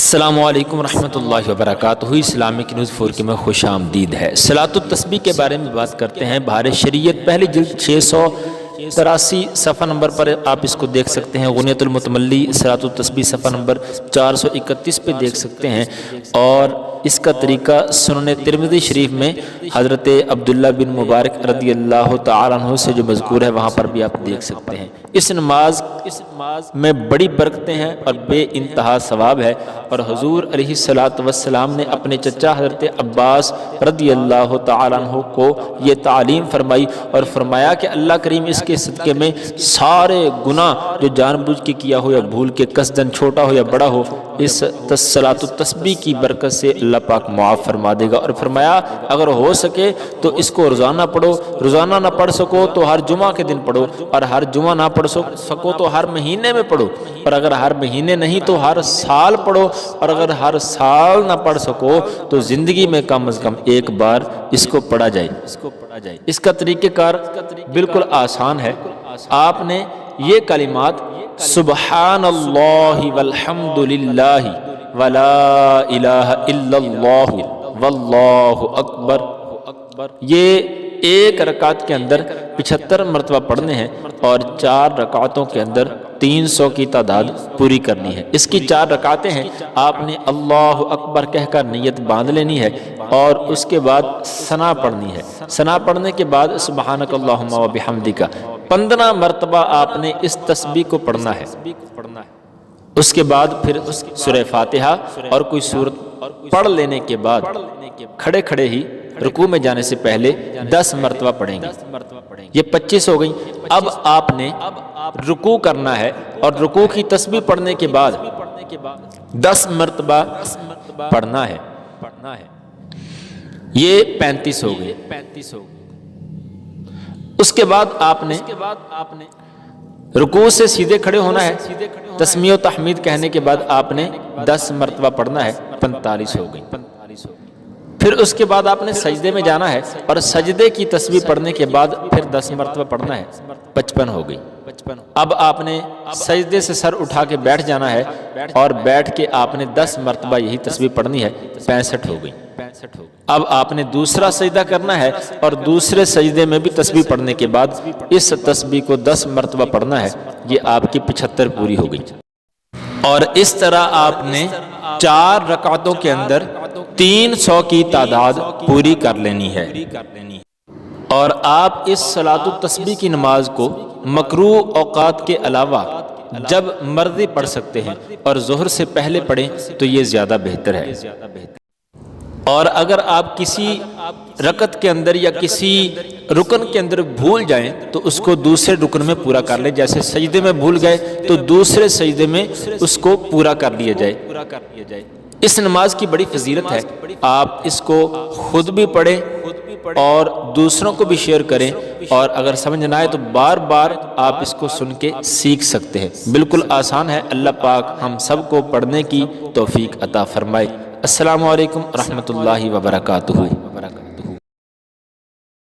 السلام علیکم ورحمۃ اللہ وبرکاتہ۔ اسلامک نیوز 4 میں خوش آمدید ہے۔ صلاۃ التسبیح کے بارے میں بات کرتے ہیں۔ بہار شریعت پہلی جلد 683 صفحہ نمبر پر آپ اس کو دیکھ سکتے ہیں۔ غنیۃ المتملی صلاۃ التسبیح صفحہ نمبر 431 پہ دیکھ سکتے ہیں، اور اس کا طریقہ سنن ترمذی شریف میں حضرت عبداللہ بن مبارک رضی اللہ تعالیٰ عنہ سے جو مذکور ہے وہاں پر بھی آپ دیکھ سکتے ہیں۔ اس نماز میں بڑی برکتیں ہیں اور بے انتہا ثواب ہے، اور حضور علیہ السلام نے اپنے چچا حضرت عباس رضی اللہ تعالیٰ عنہ کو یہ تعلیم فرمائی اور فرمایا کہ اللہ کریم اس کے صدقے میں سارے گناہ جو جان بوجھ کے کیا ہو یا بھول کے قصدن چھوٹا ہو یا بڑا ہو، اس صلاۃ التسبیح کی برکت سے اللہ پاک معاف فرما دے گا۔ اور فرمایا اگر ہو سکے تو اس کو روزانہ پڑھو، روزانہ نہ پڑھ سکو تو ہر جمعہ کے دن پڑھو، اور ہر جمعہ نہ پڑھ سکو تو ہر مہینے میں پڑھو، اور اگر ہر مہینے نہیں تو ہر سال پڑھو، اور اگر ہر سال نہ پڑھ سکو تو زندگی میں کم از کم ایک بار اس کو پڑھا جائے۔ اس کا طریقہ کار بالکل آسان ہے۔ آپ نے یہ کلمات سبحان اللہ والحمد للہ ولا الہ الا اللہ واللہ اکبر، یہ ایک رکعت کے اندر 75 مرتبہ پڑھنے ہیں، اور 4 رکعتوں کے اندر 300 کی تعداد پوری کرنی ہے۔ اس کی 4 رکعتیں ہیں، آپ نے اللہ اکبر کہہ کر نیت باندھ لینی ہے، اور اس کے بعد ثنا پڑھنی ہے۔ ثنا پڑھنے کے بعد سبحانک اللہم و بحمدک 15 مرتبہ آپ نے اس تسبیح کو پڑھنا ہے۔ اس کے بعد پھر سورہ فاتحہ اور کوئی سورت پڑھ لینے کے بعد کھڑے کھڑے ہی رکوع میں جانے سے پہلے 10 مرتبہ پڑھیں گے۔ یہ 25 ہو گئی۔ اب آپ نے رکوع کرنا ہے، اور رکوع کی تسبیح پڑھنے کے بعد 10 مرتبہ پڑھنا ہے۔ یہ 35 ہو گئی۔ اس کے بعد آپ نے رکوع سے سیدھے کھڑے ہونا ہے۔ تسمیہ و تحمید کہنے کے بعد آپ نے 10 مرتبہ پڑھنا ہے، 45 ہو گئی۔ پھر اس کے بعد آپ نے سجدے میں جانا ہے، اور سجدے کی تسبیح پڑھنے کے بعد پھر 10 مرتبہ پڑھنا ہے، 55 ہو گئی۔ اب آپ نے سجدے سے سر اٹھا کے بیٹھ جانا ہے، اور بیٹھ کے آپ نے 10 مرتبہ یہی تسبیح پڑھنی ہے، 65 ہو گئی۔ اب آپ نے دوسرا سجدہ کرنا ہے، اور دوسرے سجدے میں بھی تسبیح پڑھنے کے بعد اس تسبیح کو 10 مرتبہ پڑھنا ہے، یہ آپ کی 75 پوری ہو گئی۔ اور اس طرح آپ نے 4 رکعتوں کے اندر 300 کی تعداد پوری کر لینی ہے۔ اور آپ اس صلاۃ التسبیح کی نماز کو مکروہ اوقات کے علاوہ جب مرضی پڑھ سکتے ہیں، اور ظہر سے پہلے پڑھیں تو یہ زیادہ بہتر ہے۔ اور اگر آپ کسی رکعت کے اندر یا کسی رکن کے اندر بھول جائیں تو اس کو دوسرے رکن میں پورا کر لیں۔ جیسے سجدے میں بھول گئے تو دوسرے سجدے میں اس کو پورا کر لیا جائے۔ اس نماز کی بڑی فضیلت ہے، آپ اس کو خود بھی پڑھیں اور دوسروں کو بھی شیئر کریں، اور اگر سمجھ نہ آئے تو بار بار آپ اس کو سن کے سیکھ سکتے ہیں۔ بالکل آسان ہے۔ اللہ پاک ہم سب کو پڑھنے کی توفیق عطا فرمائے۔ السلام علیکم ورحمۃ اللہ وبرکاتہ۔